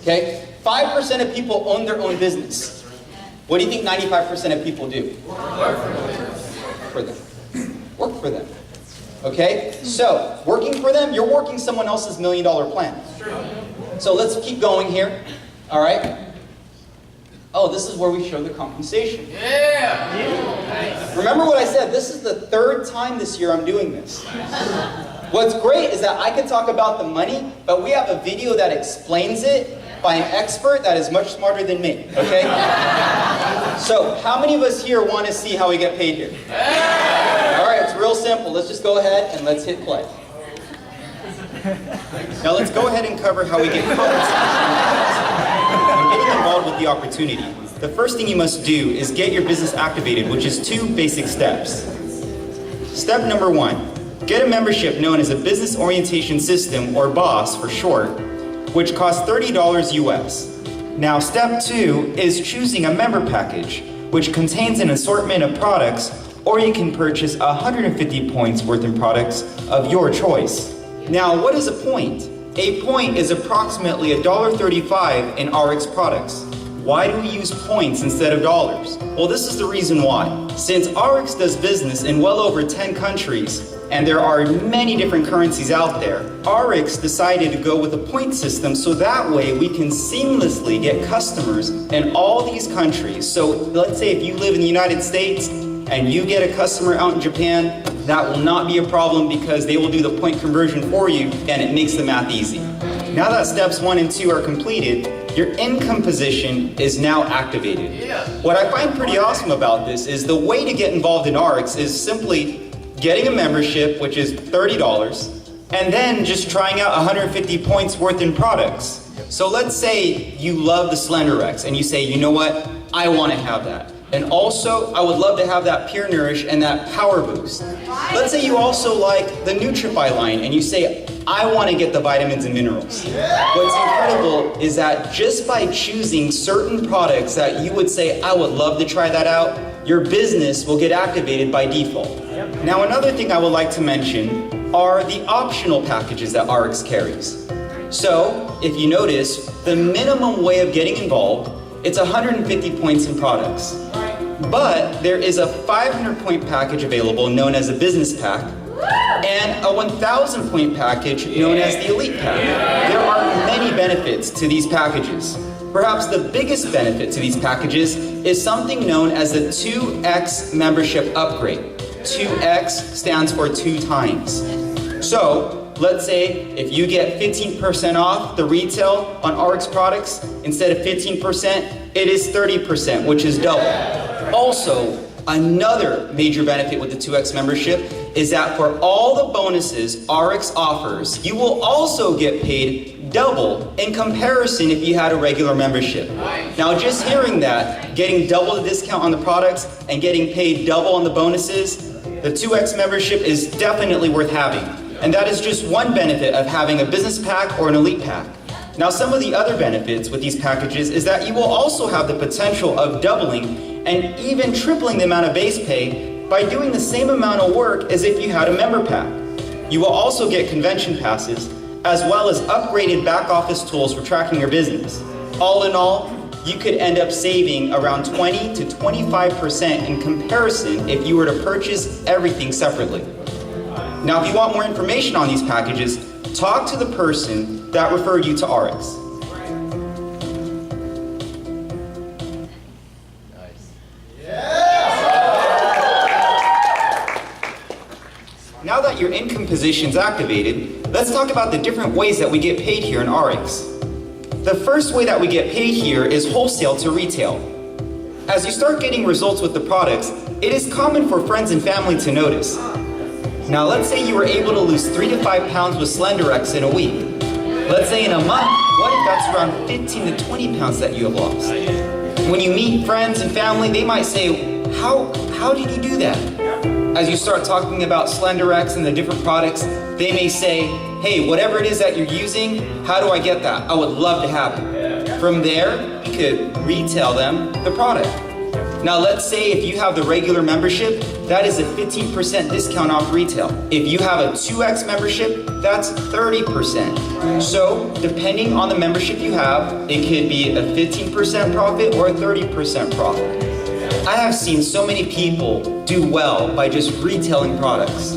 Okay? 5% of people own their own business. What do you think 95% of people do? Work for them. Work for them. Okay? So, working for them, you're working someone else's $1 million plan. So let's keep going here. All right? Oh, this is where we show the compensation. Yeah! Remember what I said, this is the 3rd time this year I'm doing this. What's great is that I can talk about the money, but we have a video that explains it by an expert that is much smarter than me, okay? So, how many of us here want to see how we get paid here? All right, it's real simple. Let's just go ahead and let's hit play. Now let's go ahead and cover how we get compensated. When getting involved with the opportunity, the first thing you must do is get your business activated, which is 2 basic steps. Step number 1, get a membership known as a Business Orientation System, or BOSS for short, which costs $30 US. Now step 2 is choosing a member package, which contains an assortment of products, or you can purchase 150 points worth in products of your choice. Now, what is a point? A point is approximately $1.35 in RX products. Why do we use points instead of dollars? Well, this is the reason why. Since RX does business in well over 10 countries, and there are many different currencies out there, RX decided to go with a point system so that way we can seamlessly get customers in all these countries. So let's say if you live in the United States and you get a customer out in Japan, that will not be a problem because they will do the point conversion for you and it makes the math easy. Now that steps 1 and 2 are completed, your income position is now activated. What I find pretty awesome about this is the way to get involved in RX is simply getting a membership, which is $30, and then just trying out 150 points worth in products. So let's say you love the SlenderX and you say, you know what, I want to have that. And also, I would love to have that Pure Nourish and that Power Boost. Let's say you also like the Nutrify line and you say, I want to get the vitamins and minerals. What's incredible is that just by choosing certain products that you would say, I would love to try that out, your business will get activated by default. Now, another thing I would like to mention are the optional packages that RX carries. So, if you notice, the minimum way of getting involved, it's 150 points in products. But there is a 500 point package available known as a business pack and a 1,000 point package known as the elite pack. There are many benefits to these packages. Perhaps the biggest benefit to these packages is something known as the 2X membership upgrade. 2X stands for 2 times. So, let's say if you get 15% off the retail on RX products, instead of 15%, it is 30%, which is double. Also, another major benefit with the 2X membership is that for all the bonuses RX offers, you will also get paid double in comparison if you had a regular membership. Now, just hearing that, getting double the discount on the products and getting paid double on the bonuses, the 2X membership is definitely worth having. And that is just one benefit of having a business pack or an elite pack. Now, some of the other benefits with these packages is that you will also have the potential of doubling and even tripling the amount of base pay by doing the same amount of work as if you had a member pack. You will also get convention passes, as well as upgraded back office tools for tracking your business. All in all, you could end up saving around 20 to 25% in comparison if you were to purchase everything separately. Now, if you want more information on these packages, talk to the person that referred you to RX. Now that your income position is activated, let's talk about the different ways that we get paid here in RX. The first way that we get paid here is wholesale to retail. As you start getting results with the products, it is common for friends and family to notice. Now, let's say you were able to lose 3 to 5 pounds with SlenderX in a week. Let's say in a month, what if that's around 15 to 20 pounds that you have lost? When you meet friends and family, they might say, how did you do that? As you start talking about SlenderX and the different products, they may say, hey, whatever it is that you're using, how do I get that? I would love to have it. From there, you could retail them the product. Now let's say if you have the regular membership, that is a 15% discount off retail. If you have a 2X membership, that's 30%. So depending on the membership you have, it could be a 15% profit or a 30% profit. I have seen so many people do well by just retailing products.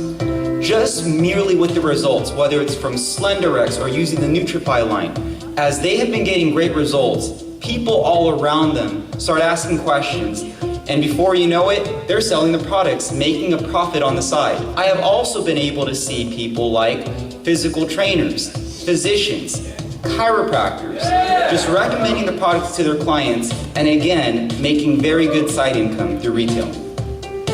Just merely with the results, whether it's from SlenderX or using the Nutrify line. As they have been getting great results, people all around them start asking questions, and before you know it, they're selling the products, making a profit on the side. I have also been able to see people like physical trainers, physicians, chiropractors, just recommending the products to their clients, and again, making very good side income through retail.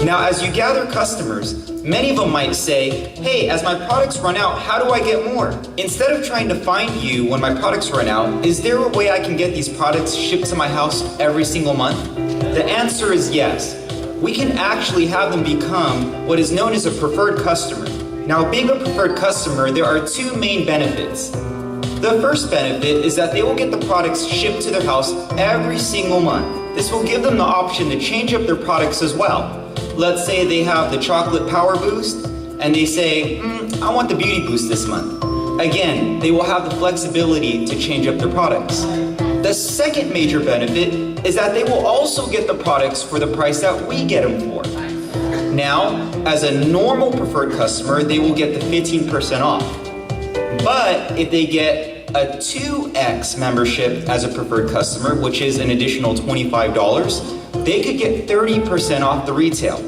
Now, as you gather customers, many of them might say, hey, as my products run out, how do I get more? Instead of trying to find you when my products run out, is there a way I can get these products shipped to my house every single month? The answer is yes. We can actually have them become what is known as a preferred customer. Now, being a preferred customer, there are two main benefits. The first benefit is that they will get the products shipped to their house every single month. This will give them the option to change up their products as well. Let's say they have the chocolate power boost and they say, I want the beauty boost this month. Again, they will have the flexibility to change up their products. The second major benefit is that they will also get the products for the price that we get them for. Now, as a normal preferred customer, they will get the 15% off. But if they get a 2X membership as a preferred customer, which is an additional $25, they could get 30% off the retail.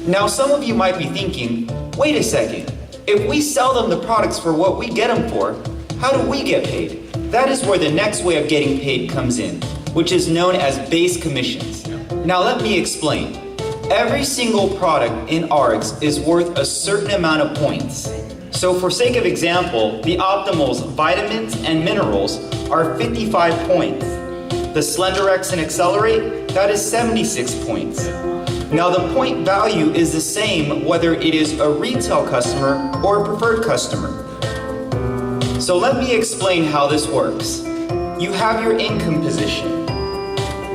Now, some of you might be thinking, wait a second, if we sell them the products for what we get them for, how do we get paid? That is where the next way of getting paid comes in, which is known as base commissions. Now, let me explain. Every single product in RX is worth a certain amount of points. So for sake of example, the Optimal's vitamins and minerals are 55 points. The SlenderX and Accelerate, that is 76 points. Now the point value is the same whether it is a retail customer or a preferred customer. So let me explain how this works. You have your income position.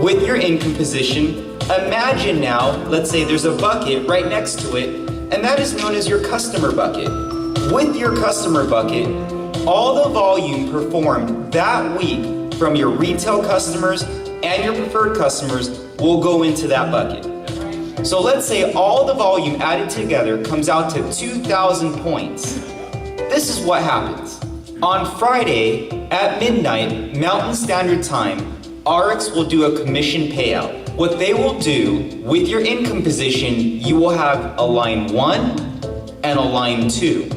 With your income position, imagine now, let's say there's a bucket right next to it, and that is known as your customer bucket. With your customer bucket, all the volume performed that week from your retail customers and your preferred customers will go into that bucket. So let's say all the volume added together comes out to 2,000 points. This is what happens. On Friday at midnight, Mountain Standard Time, RX will do a commission payout. What they will do with your income position, you will have a line 1 and a line 2.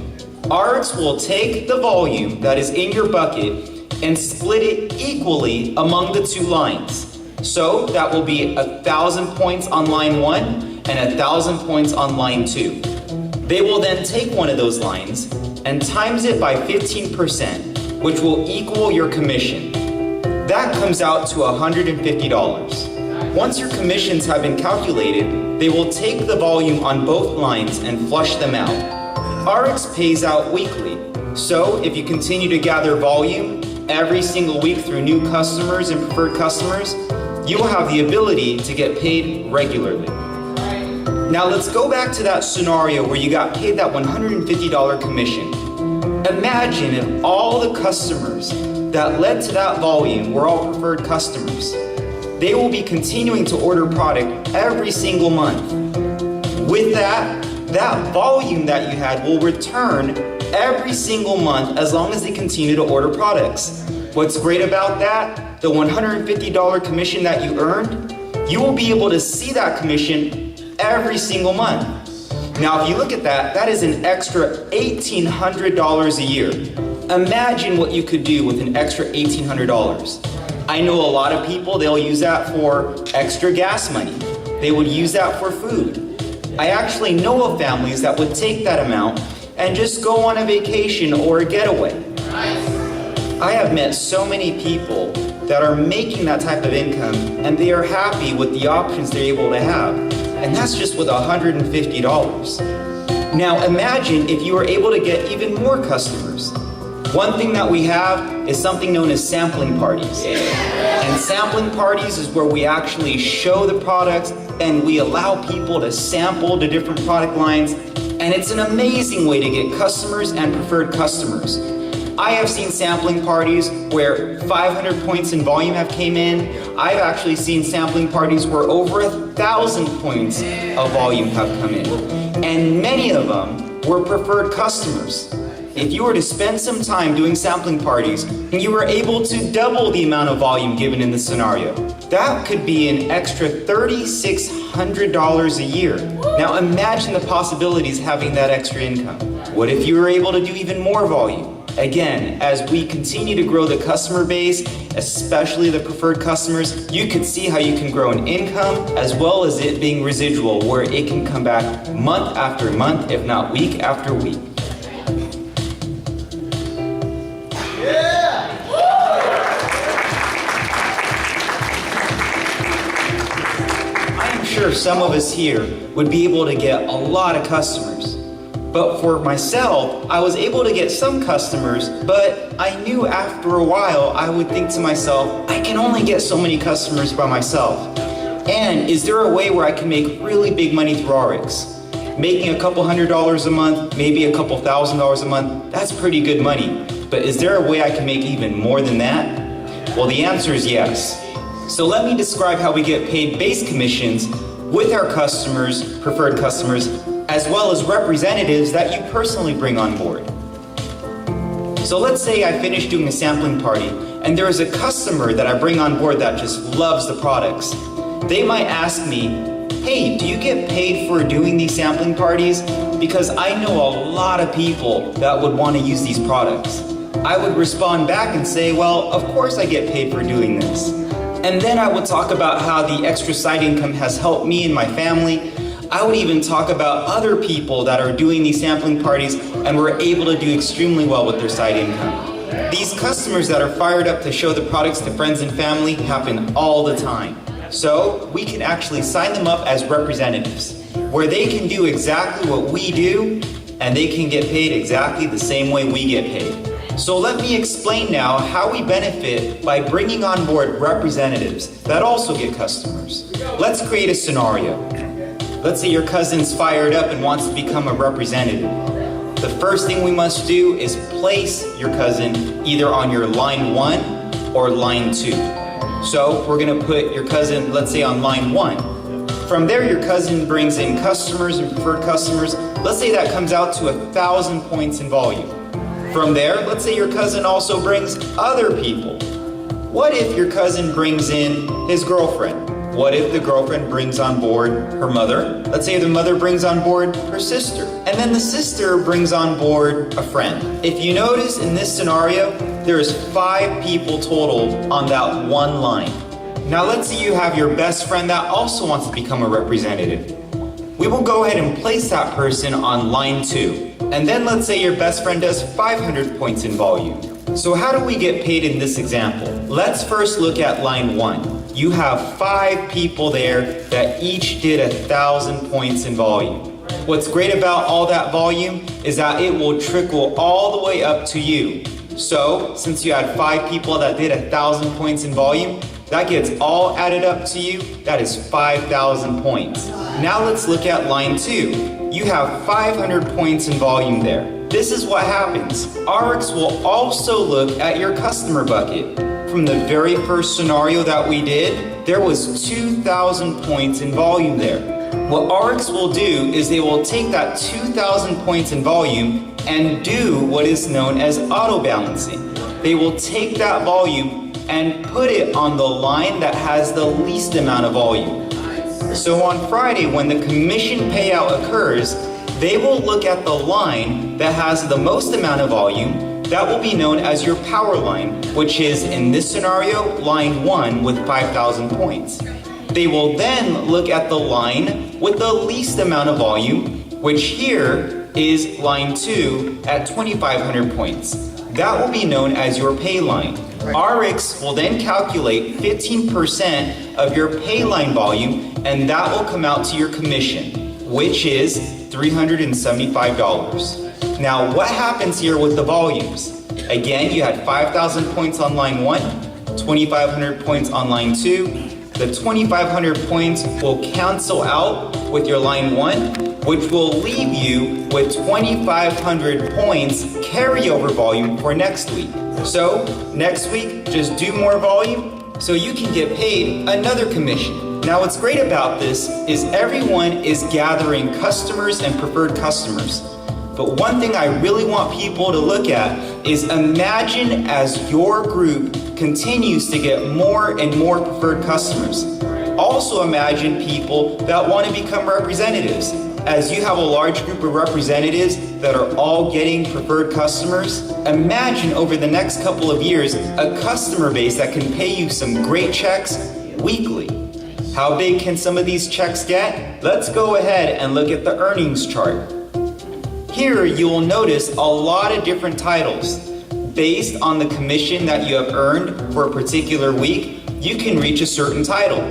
RX will take the volume that is in your bucket and split it equally among the two lines. So that will be 1,000 points on line 1 and 1,000 points on line 2. They will then take one of those lines and times it by 15%, which will equal your commission. That comes out to $150. Once your commissions have been calculated, they will take the volume on both lines and flush them out. RX pays out weekly, so if you continue to gather volume every single week through new customers and preferred customers, you will have the ability to get paid regularly. Now let's go back to that scenario where you got paid that $150 commission. Imagine if all the customers that led to that volume were all preferred customers. They will be continuing to order product every single month. With that volume that you had will return every single month as long as they continue to order products. What's great about that, the $150 commission that you earned, you will be able to see that commission every single month. Now, if you look at that, that is an extra $1,800 a year. Imagine what you could do with an extra $1,800. I know a lot of people, they'll use that for extra gas money. They would use that for food. I actually know of families that would take that amount and just go on a vacation or a getaway. I have met so many people that are making that type of income and they are happy with the options they're able to have. And that's just with $150. Now imagine if you were able to get even more customers. One thing that we have is something known as sampling parties. And sampling parties is where we actually show the products and we allow people to sample the different product lines. And it's an amazing way to get customers and preferred customers. I have seen sampling parties where 500 points in volume have came in. I've actually seen sampling parties where over 1,000 points of volume have come in. And many of them were preferred customers. If you were to spend some time doing sampling parties and you were able to double the amount of volume given in the scenario, that could be an extra $3,600 a year. Now imagine the possibilities having that extra income. What if you were able to do even more volume? Again, as we continue to grow the customer base, especially the preferred customers, you could see how you can grow an income as well as it being residual, where it can come back month after month, if not week after week. Sure, some of us here would be able to get a lot of customers. But for myself, I was able to get some customers, but I knew after a while I would think to myself, I can only get so many customers by myself. And is there a way where I can make really big money through RX? Making a couple $100s a month, maybe a couple $1,000s a month, that's pretty good money. But is there a way I can make even more than that? Well, the answer is yes. So let me describe how we get paid base commissions with our customers, preferred customers, as well as representatives that you personally bring on board. So let's say I finished doing a sampling party and there is a customer that I bring on board that just loves the products. They might ask me, hey, do you get paid for doing these sampling parties? Because I know a lot of people that would want to use these products. I would respond back and say, well, of course I get paid for doing this. And then I would talk about how the extra side income has helped me and my family. I would even talk about other people that are doing these sampling parties and were able to do extremely well with their side income. These customers that are fired up to show the products to friends and family happen all the time. So we can actually sign them up as representatives, where they can do exactly what we do and they can get paid exactly the same way we get paid. So let me explain now how we benefit by bringing on board representatives that also get customers. Let's create a scenario. Let's say your cousin's fired up and wants to become a representative. The first thing we must do is place your cousin either on your line 1 or line 2. So we're gonna put your cousin, let's say, on line 1. From there, your cousin brings in customers and preferred customers. Let's say that comes out to 1,000 points in volume. From there, let's say your cousin also brings other people. What if your cousin brings in his girlfriend? What if the girlfriend brings on board her mother? Let's say the mother brings on board her sister. And then the sister brings on board a friend. If you notice in this scenario, there's 5 people total on that one line. Now let's say you have your best friend that also wants to become a representative. We will go ahead and place that person on line 2. And then let's say your best friend does 500 points in volume. So how do we get paid in this example? Let's first look at line 1. You have 5 people there that each did 1,000 points in volume. What's great about all that volume is that it will trickle all the way up to you. So since you had 5 people that did 1,000 points in volume, that gets all added up to you. That is 5,000 points. Now let's look at line 2. You have 500 points in volume there. This is what happens. RX will also look at your customer bucket. From the very first scenario that we did, there was 2,000 points in volume there. What RX will do is they will take that 2,000 points in volume and do what is known as auto balancing. They will take that volume and put it on the line that has the least amount of volume. So on Friday, when the commission payout occurs, they will look at the line that has the most amount of volume. That will be known as your power line, which is, in this scenario, line 1 with 5,000 points. They will then look at the line with the least amount of volume, which here is line 2 at 2,500 points. That will be known as your pay line. RX will then calculate 15% of your pay line volume, and that will come out to your commission, which is $375. Now, what happens here with the volumes? Again, you had 5,000 points on line 1, 2,500 points on line 2. The 2,500 points will cancel out with your line 1, which will leave you with 2,500 points carryover volume for next week. So next week, just do more volume so you can get paid another commission. Now what's great about this is everyone is gathering customers and preferred customers. But one thing I really want people to look at is imagine as your group continues to get more and more preferred customers. Also imagine people that want to become representatives. As you have a large group of representatives that are all getting preferred customers, imagine over the next couple of years a customer base that can pay you some great checks weekly. How big can some of these checks get? Let's go ahead and look at the earnings chart. Here you will notice a lot of different titles. Based on the commission that you have earned for a particular week, you can reach a certain title.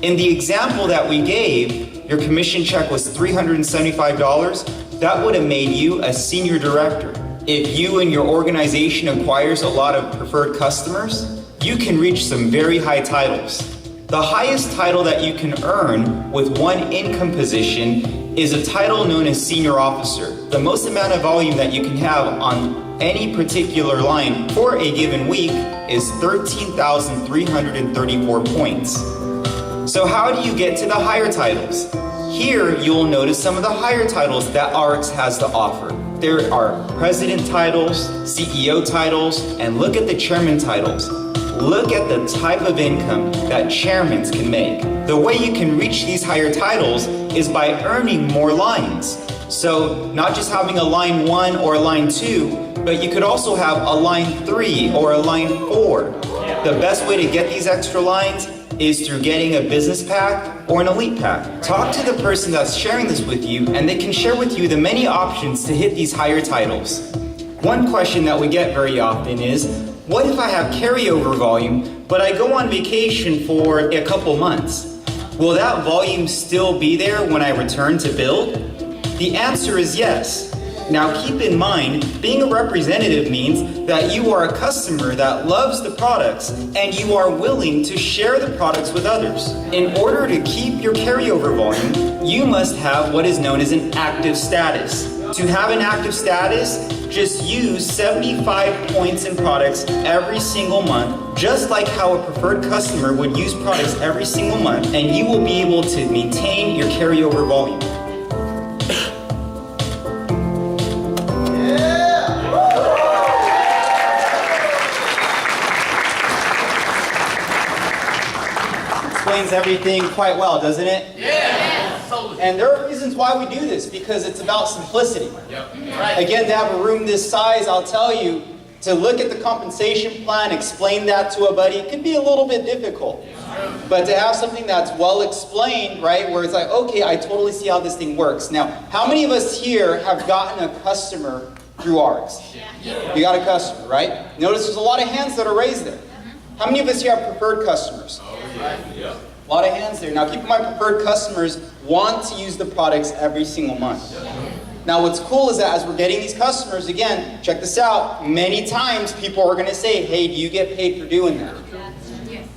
In the example that we gave, your commission check was $375. That would have made you a senior director. If you and your organization acquires a lot of preferred customers, you can reach some very high titles. The highest title that you can earn with one income position is a title known as senior officer. The most amount of volume that you can have on any particular line for a given week is 13,334 points. So how do you get to the higher titles? Here you'll notice some of the higher titles that RX has to offer. There are president titles, CEO titles, and look at the chairman titles. Look at the type of income that chairmen can make. The way you can reach these higher titles is by earning more lines. So not just having a line 1 or a line 2, but you could also have a line 3 or a line 4. The best way to get these extra lines is through getting a business pack or an elite pack. Talk to the person that's sharing this with you and they can share with you the many options to hit these higher titles. One question that we get very often is, what if I have carryover volume, but I go on vacation for a couple months? Will that volume still be there when I return to build? The answer is yes. Now keep in mind, being a representative means that you are a customer that loves the products and you are willing to share the products with others. In order to keep your carryover volume, you must have what is known as an active status. To have an active status, just use 75 points in products every single month, just like how a preferred customer would use products every single month, and you will be able to maintain your carryover volume. Explains everything quite well, doesn't it? Yeah. And there are reasons why we do this, because it's about simplicity. Yep. Right. Again, to have a room this size, I'll tell you, to look at the compensation plan, explain that to a buddy, it can be a little bit difficult. But to have something that's well explained, right, where it's like, okay, I totally see how this thing works. Now, how many of us here have gotten a customer through RX? Yeah. You got a customer, right? Notice there's a lot of hands that are raised there. How many of us here have preferred customers? Yeah. A lot of hands there. Now, keep in mind, preferred customers want to use the products every single month. Now, what's cool is that as we're getting these customers, again, check this out, many times people are going to say, hey, do you get paid for doing that?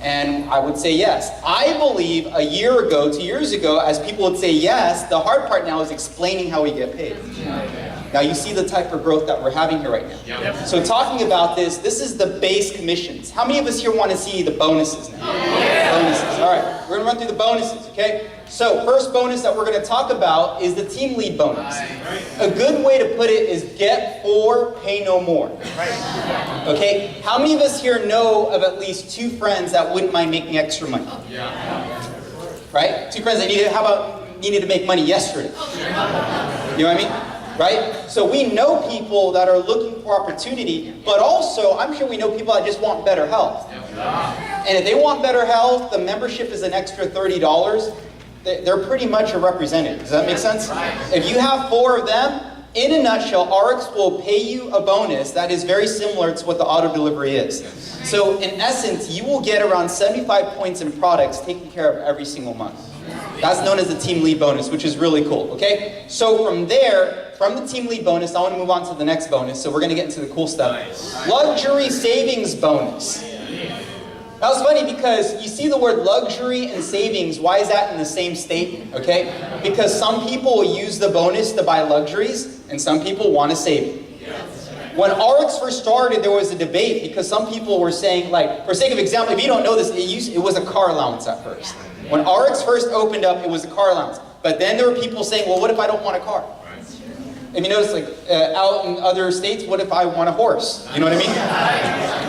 And I would say yes. I believe a year ago, 2 years ago, as people would say yes, the hard part now is explaining how we get paid. Now you see the type of growth that we're having here right now. Yep. So talking about this is the base commissions. How many of us here want to see the bonuses now? Yeah. Bonuses. All right, we're going to run through the bonuses, okay? So first bonus that we're going to talk about is the team lead bonus. A good way to put it is get 4, pay no more. Okay, how many of us here know of at least 2 friends that wouldn't mind making extra money? Right? 2 friends that needed to make money yesterday. You know what I mean? Right? So we know people that are looking for opportunity, but also I'm sure we know people that just want better health. And if they want better health, the membership is an extra $30. They're pretty much a representative. Does that make sense? If you have 4 of them, in a nutshell, RX will pay you a bonus that is very similar to what the auto delivery is. So in essence, you will get around 75 points in products taken care of every single month. That's known as the team lead bonus, which is really cool, okay? So from there, from the team lead bonus, I want to move on to the next bonus, so we're going to get into the cool stuff. Nice. Luxury savings bonus. That was funny because you see the word luxury and savings, why is that in the same statement, okay? Because some people will use the bonus to buy luxuries, and some people want to save. When RX first started, there was a debate because some people were saying, like, for sake of example, if you don't know this, it was a car allowance at first. When RX first opened up, it was a car allowance. But then there were people saying, well, what if I don't want a car? And you notice, like, out in other states, what if I want a horse? You know what I mean?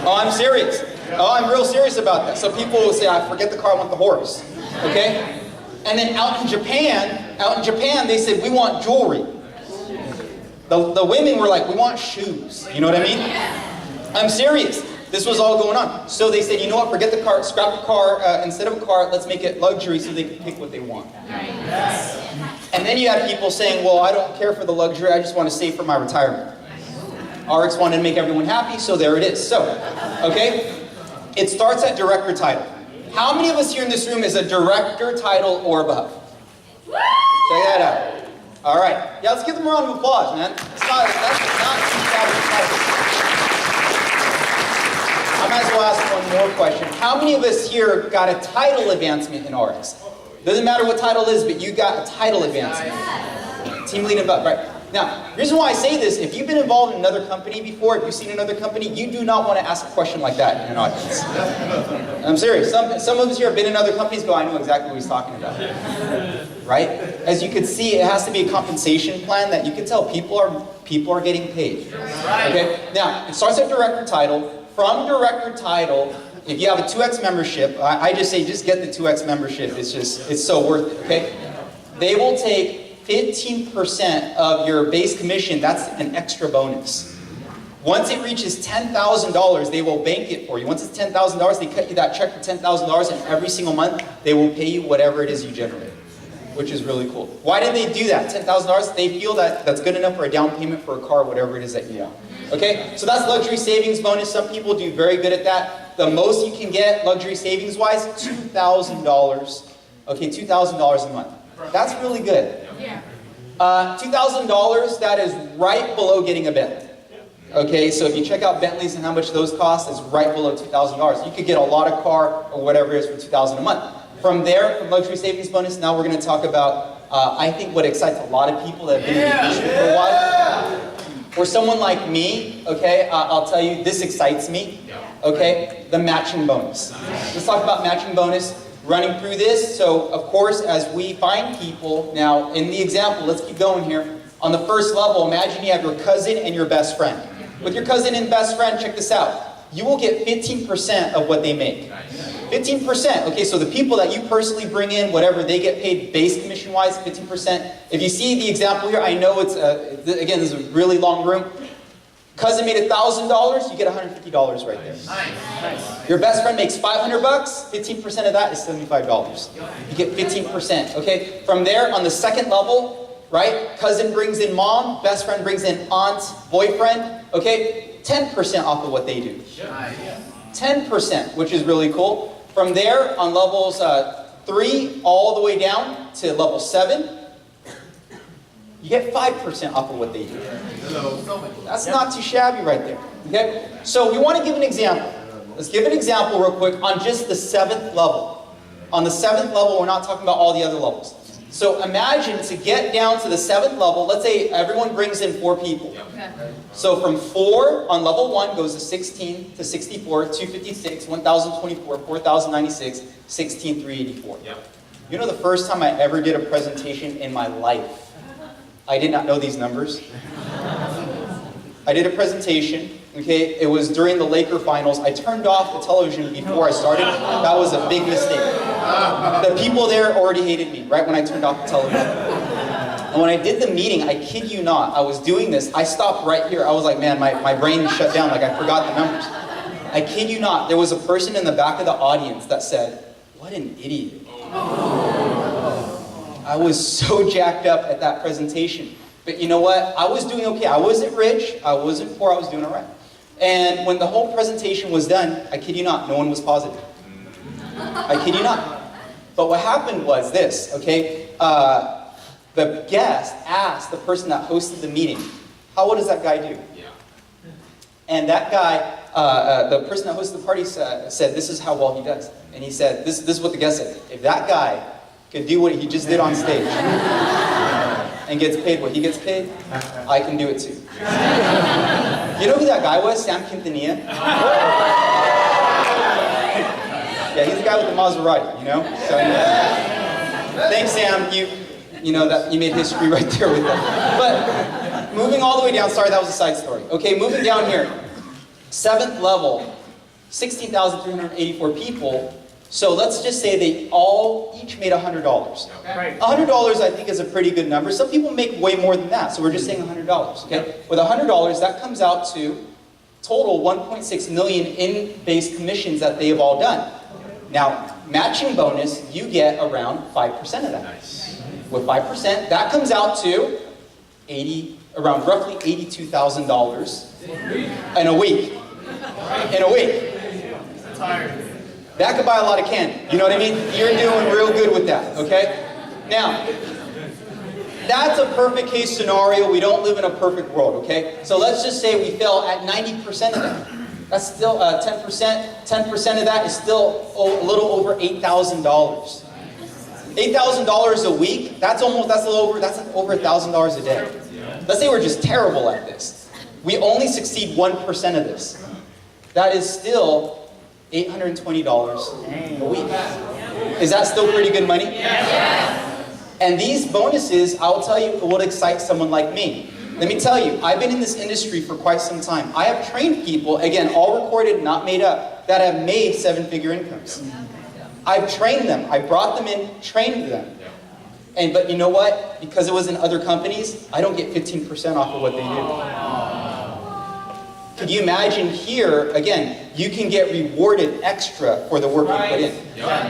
Oh, I'm serious. Oh, I'm real serious about that. So people will say, I forget the car, I want the horse. Okay? And then out in Japan, they said, we want jewelry. The women were like, we want shoes. You know what I mean? I'm serious. This was all going on. So they said, you know what, forget the car, scrap the car. Instead of a car, let's make it luxury so they can pick what they want. And then you had people saying, well, I don't care for the luxury, I just want to save for my retirement. RX wanted to make everyone happy, so there it is. So, okay, it starts at director title. How many of us here in this room is a director title or above? Check that out. All right. Yeah, let's give them a round of applause, man. That's not too shabby. I might as well ask one more question. How many of us here got a title advancement in RX? Doesn't matter what title it is, but you got a title advancement. Team lead above, right? Now, the reason why I say this, if you've been involved in another company before, if you've seen another company, you do not want to ask a question like that in an audience. I'm serious. Some of us here have been in other companies, go, I know exactly what he's talking about. Right? As you can see, it has to be a compensation plan that you can tell people are getting paid. Okay? Now, it starts at director title. From director title, if you have a 2X membership, I just say just get the 2X membership. It's so worth it, okay? They will take 15% of your base commission. That's an extra bonus. Once it reaches $10,000, they will bank it for you. Once it's $10,000, they cut you that check for $10,000, and every single month, they will pay you whatever it is you generate, which is really cool. Why did they do that? $10,000, they feel that that's good enough for a down payment for a car, whatever it is that you want. Okay, so that's luxury savings bonus. Some people do very good at that. The most you can get luxury savings wise, $2,000. Okay, $2,000 a month. That's really good. $2,000, that is right below getting a Bentley. Okay, so if you check out Bentleys and how much those cost, it's right below $2,000. You could get a lot of car or whatever it is for $2,000 a month. From there, from luxury savings bonus, now we're going to talk about, I think what excites a lot of people that have been in the industry for a while. For someone like me, okay, I'll tell you, this excites me, okay, the matching bonus. Let's talk about matching bonus. Running through this, so of course, as we find people, now in the example, let's keep going here. On the first level, imagine you have your cousin and your best friend. With your cousin and best friend, check this out. You will get 15% of what they make. 15%, okay, so the people that you personally bring in, whatever they get paid base commission-wise, 15%. If you see the example here, I know it's, again, this is a really long room. Cousin made $1,000, you get $150 right there. Nice. Your best friend makes $500, 15% of that is $75. You get 15%, okay? From there, on the second level, right? Cousin brings in mom, best friend brings in aunt, boyfriend, okay? 10% off of what they do. 10%, which is really cool. From there, on levels 3 all the way down to level 7, you get 5% off of what they do. That's not too shabby right there. Okay? So we want to give an example. Let's give an example real quick on just the 7th level. On the 7th level, we're not talking about all the other levels. So imagine to get down to the 7th level, let's say everyone brings in 4 people. So from 4 on level 1 goes to 16 to 64, 256, 1024, 4096, 16384. You know the first time I ever did a presentation in my life, I did not know these numbers. I did a presentation, okay, it was during the Laker finals. I turned off the television before I started. That was a big mistake. The people there already hated me right when I turned off the television. And when I did the meeting, I kid you not, I was doing this, I stopped right here. I was like, man, my brain shut down, like I forgot the numbers. I kid you not, there was a person in the back of the audience that said, what an idiot. I was so jacked up at that presentation. But you know what? I was doing okay. I wasn't rich. I wasn't poor. I was doing all right. And when the whole presentation was done, I kid you not, no one was positive. I kid you not. But what happened was this, okay? The guest asked the person that hosted the meeting, how well does that guy do? Yeah. And that guy, the person that hosted the party said, this is how well he does. And he said, this is what the guest said, if that guy could do what he just did on stage and gets paid what he gets paid, I can do it too. You know who that guy was? Sam Quintanilla? Yeah, he's the guy with the Maserati, you know? So, thanks, Sam. You know that you made history right there with that. But moving all the way down, sorry, that was a side story. Okay, moving down here, 7th level, 16,384 people. So let's just say they each made $100. $100 I think is a pretty good number. Some people make way more than that, so we're just saying $100. Okay, with $100 that comes out to total 1.6 million in base commissions that they have all done. Now, matching bonus, you get around 5% of that. Nice. With 5%, that comes out to around roughly $82,000 in a week. In a week. That could buy a lot of candy. You know what I mean? You're doing real good with that, okay? Now, that's a perfect case scenario. We don't live in a perfect world, okay? So let's just say we fell at 90% of that. That's still 10%. 10% of that is still a little over $8,000. $8,000 a week. That's over $1,000 a day. Let's say we're just terrible at this. We only succeed 1% of this. That is still $820 a week. Is that still pretty good money? Yes. And these bonuses, I'll tell you, what excites someone like me. Let me tell you, I've been in this industry for quite some time. I have trained people, again, all recorded, not made up, that have made 7-figure incomes. I've trained them. I brought them in, trained them. But you know what? Because it was in other companies, I don't get 15% off of what they do. Could you imagine here, again, you can get rewarded extra for the work you put in.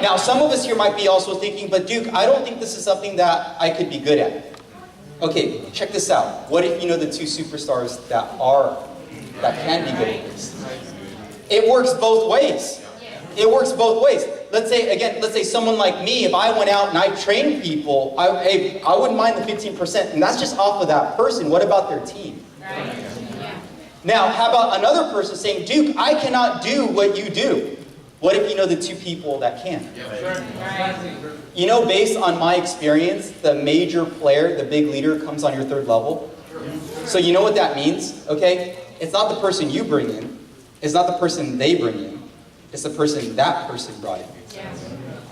Now, some of us here might be also thinking, but Duke, I don't think this is something that I could be good at. Okay, check this out. What if you know the 2 superstars that can be good at this? It works both ways. It works both ways. Let's say someone like me, if I went out and I trained people, I wouldn't mind the 15%, and that's just off of that person. What about their team? Now, how about another person saying, Duke, I cannot do what you do. What if you know the 2 people that can? You know, based on my experience, the major player, the big leader, comes on your 3rd level. So you know what that means, okay? It's not the person you bring in. It's not the person they bring in. It's the person that person brought in.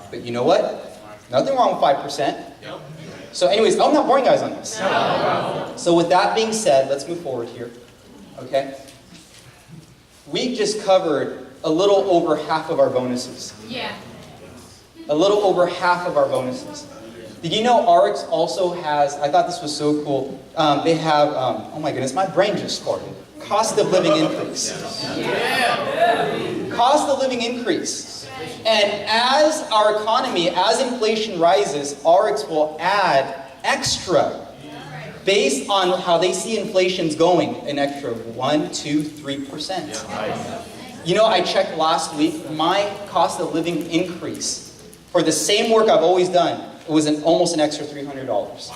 But you know what? Nothing wrong with 5%. So anyways, I'm not boring guys on this. So with that being said, let's move forward here. Okay? We just covered a little over half of our bonuses. A little over half of our bonuses. Did you know RX also has, I thought this was so cool, they have, oh my goodness, my brain just farted. Cost of living increase. Cost of living increase. And as our economy, as inflation rises, RX will add extra based on how they see inflation's going, an extra 1, 2, 3%. You know, I checked last week, my cost of living increase for the same work I've always done, it was almost an extra $300.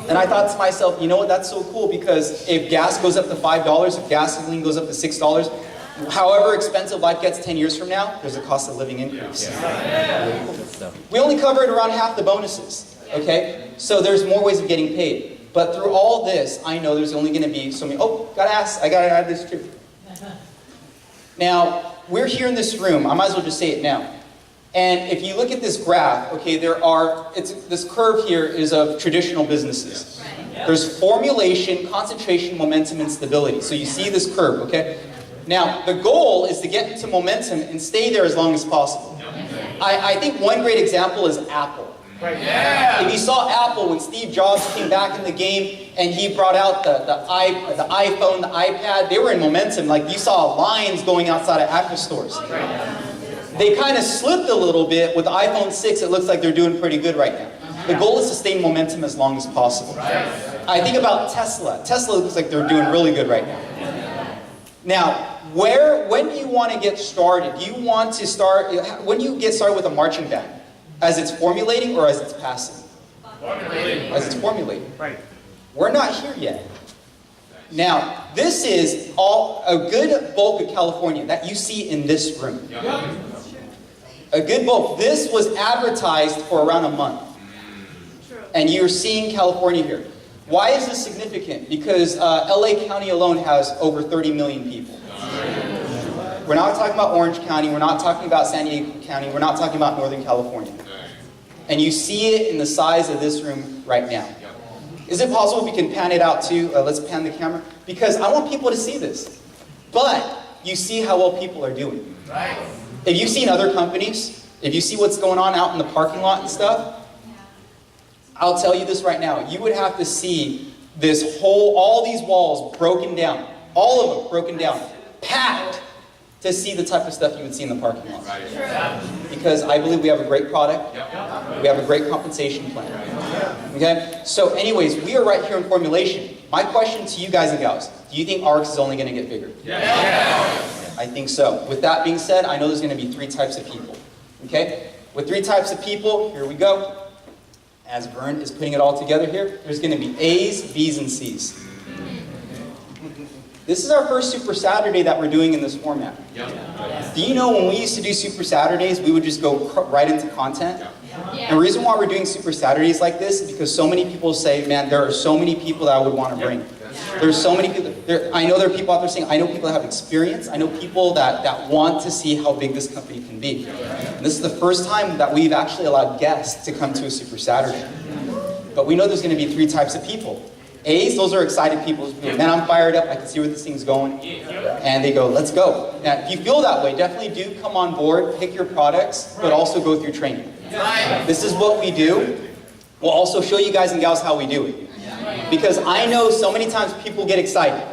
And I thought to myself, you know what, that's so cool, because if gas goes up to $5, if gasoline goes up to $6, however expensive life gets 10 years from now, there's a cost of living increase. We only covered around half the bonuses, okay? So there's more ways of getting paid. But through all this, I know there's only going to be so many, I gotta add this too. Now, we're here in this room, I might as well just say it now. And if you look at this graph, okay, this curve here is of traditional businesses. There's formulation, concentration, momentum, and stability. So you see this curve, okay? Now, the goal is to get into momentum and stay there as long as possible. I think one great example is Apple. If you saw Apple when Steve Jobs came back in the game and he brought out the iPhone, the iPad, they were in momentum. Like you saw lines going outside of Apple stores. They kind of slipped a little bit. With the iPhone 6, it looks like they're doing pretty good right now. The goal is to stay momentum as long as possible. I think about Tesla. Tesla looks like they're doing really good right now. Now, When do you want to get started? Do you want to start, when do you get started with a marching band? As it's formulating or as it's passing? Formulating. As it's formulating. Right. We're not here yet. Now, this is all a good bulk of California that you see in this room. A good bulk. This was advertised for around a month. And you're seeing California here. Why is this significant? Because L.A. County alone has over 30 million people. We're not talking about Orange County. We're not talking about San Diego County. We're not talking about Northern California. And you see it in the size of this room right now. Is it possible if we can pan it out too? Let's pan the camera. Because I want people to see this. But you see how well people are doing. Right. If you've seen other companies, if you see what's going on out in the parking lot and stuff, I'll tell you this right now. You would have to see this whole, all these walls broken down. All of them broken down. Packed to see the type of stuff you would see in the parking lot. Because I believe we have a great product. We have a great compensation plan. Okay? So anyways, we are right here in formulation. My question to you guys and gals, do you think ARCS is only going to get bigger? I think so. With that being said, I know there's going to be 3 types of people. Okay? With 3 types of people, here we go. As Vern is putting it all together here, there's going to be A's, B's, and C's. This is our first Super Saturday that we're doing in this format. Do you know when we used to do Super Saturdays, we would just go right into content? And the reason why we're doing Super Saturdays like this is because so many people say, man, there are so many people that I would want to bring. There's so many people. I know there are people out there saying, I know people that have experience. I know people that want to see how big this company can be. And this is the first time that we've actually allowed guests to come to a Super Saturday. But we know there's going to be 3 types of people. A's, those are excited people. Man, I'm fired up. I can see where this thing's going. And they go, let's go. Now, if you feel that way, definitely do come on board, pick your products, but also go through training. This is what we do. We'll also show you guys and gals how we do it. Because I know so many times people get excited.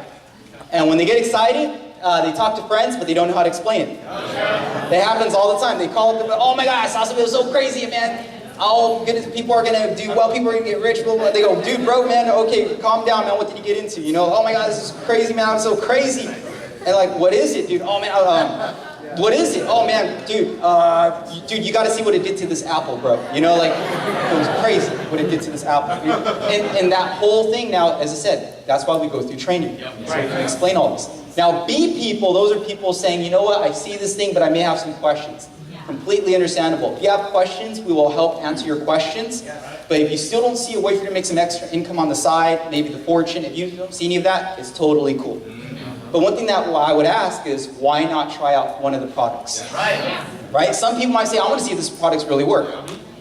And when they get excited, they talk to friends, but they don't know how to explain it. That happens all the time. They call up, oh my God, I saw something that was so crazy, man. Oh goodness, people are gonna do well, people are gonna get rich, blah, blah. They go, dude, bro, man, okay, calm down, man, what did you get into? You know, oh my God, this is crazy, man, I'm so crazy. And like, what is it, dude? Oh man, what is it? Oh man, dude, you gotta see what it did to this apple, bro. You know, like, it was crazy what it did to this apple. And that whole thing now, as I said, that's why we go through training. So we can explain all this. Now, B people, those are people saying, you know what, I see this thing, but I may have some questions. Completely understandable. If you have questions, we will help answer your questions. But if you still don't see a way for you to make some extra income on the side, maybe the fortune, if you don't see any of that, it's totally cool. But one thing that I would ask is, why not try out one of the products? Right? Some people might say, I want to see if this products really work.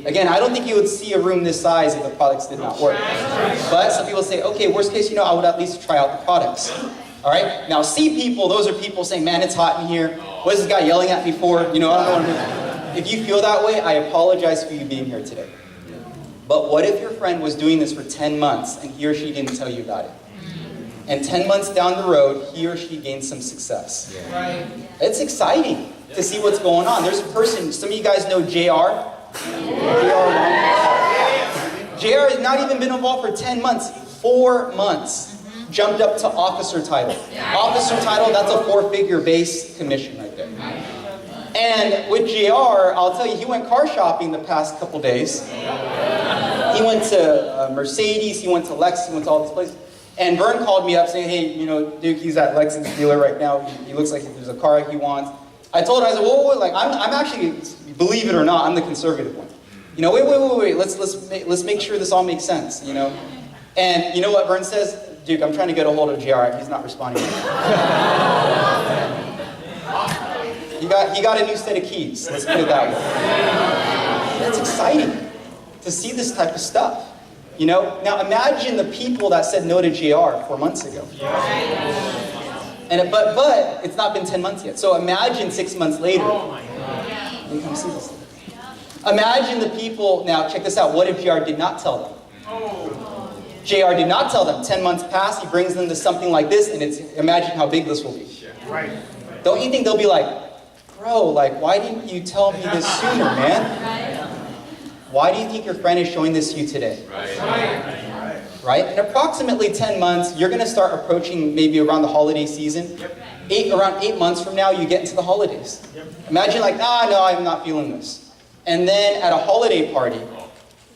Again, I don't think you would see a room this size if the products did not work. But some people say, okay, worst case, I would at least try out the products. All right? Now, C people, those are people saying, man, it's hot in here. What is this guy yelling at me for? I don't know. If you feel that way, I apologize for you being here today. But what if your friend was doing this for 10 months and he or she didn't tell you about it? And 10 months down the road, he or she gained some success. It's exciting to see what's going on. There's a person, some of you guys know JR. JR has not even been involved for 10 months, 4 months. Jumped up to officer title. Officer title, that's a 4-figure base commission right there. And with JR, I'll tell you, he went car shopping the past couple days. He went to Mercedes, he went to Lex, he went to all these places. And Vern called me up saying, hey, Duke, he's at Lex's dealer right now. He looks like there's a car he wants. I told him, I said, whoa, like, I'm actually, believe it or not, I'm the conservative one. Wait, let's make sure this all makes sense, And you know what Vern says? Duke, I'm trying to get a hold of JR. He's not responding. He got a new set of keys. Let's put it that way. It's exciting to see this type of stuff. Now imagine the people that said no to JR 4 months ago. And but it's not been 10 months yet. So imagine 6 months later. You come see this. Imagine the people. Now check this out. What if JR did not tell them? JR did not tell them. 10 months pass, he brings them to something like this, and imagine how big this will be. Don't you think they'll be like, bro, like, why didn't you tell me this sooner, man? Why do you think your friend is showing this to you today? right? In approximately 10 months, you're gonna start approaching maybe around the holiday season. Around 8 months from now, you get into the holidays. Imagine like, no, I'm not feeling this. And then at a holiday party,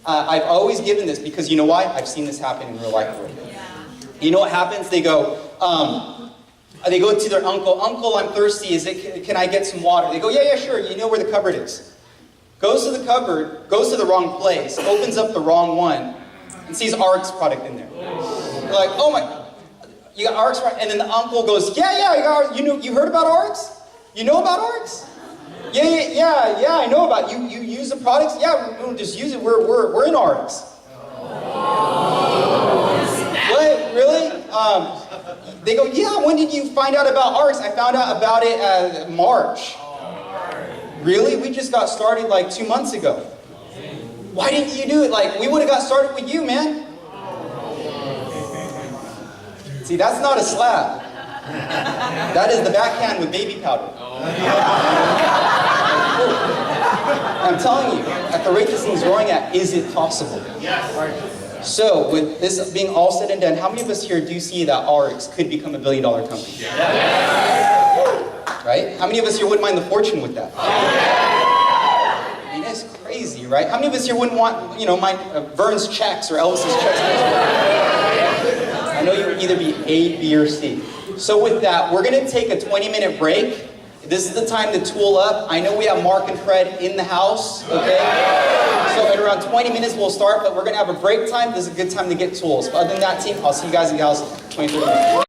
I've always given this because you know why? I've seen this happen in real life already. You know what happens? They go to their uncle, "Uncle, I'm thirsty, can I get some water?" They go, yeah, sure, you know where the cupboard is. Goes to the cupboard, goes to the wrong place, opens up the wrong one, and sees RX product in there. They're like, oh my, you got RX product? And then the uncle goes, yeah, you heard about RX? You know about RX? Yeah, I know about it. You use the products? Yeah, we don't just use it, we're in RX. What, really? They go, yeah, when did you find out about RX? I found out about it March. Really? We just got started like 2 months ago. Why didn't you do it? Like, we would have got started with you, man. See, that's not a slap. That is the backhand with baby powder. I'm telling you, at the rate this thing's growing at, is it possible? Yes. So, with this being all said and done, how many of us here do see that RX could become $1 billion company? Yes. Right? How many of us here wouldn't mind the fortune with that? I mean, it's crazy, right? How many of us here wouldn't want, Vern's checks or Elvis's checks? I know you would either be A, B, or C. So with that, we're going to take a 20-minute break. This is the time to tool up. I know we have Mark and Fred in the house, okay? So in around 20 minutes we'll start, but we're going to have a break time. This is a good time to get tools. But other than that, team, I'll see you guys and gals in 20 minutes.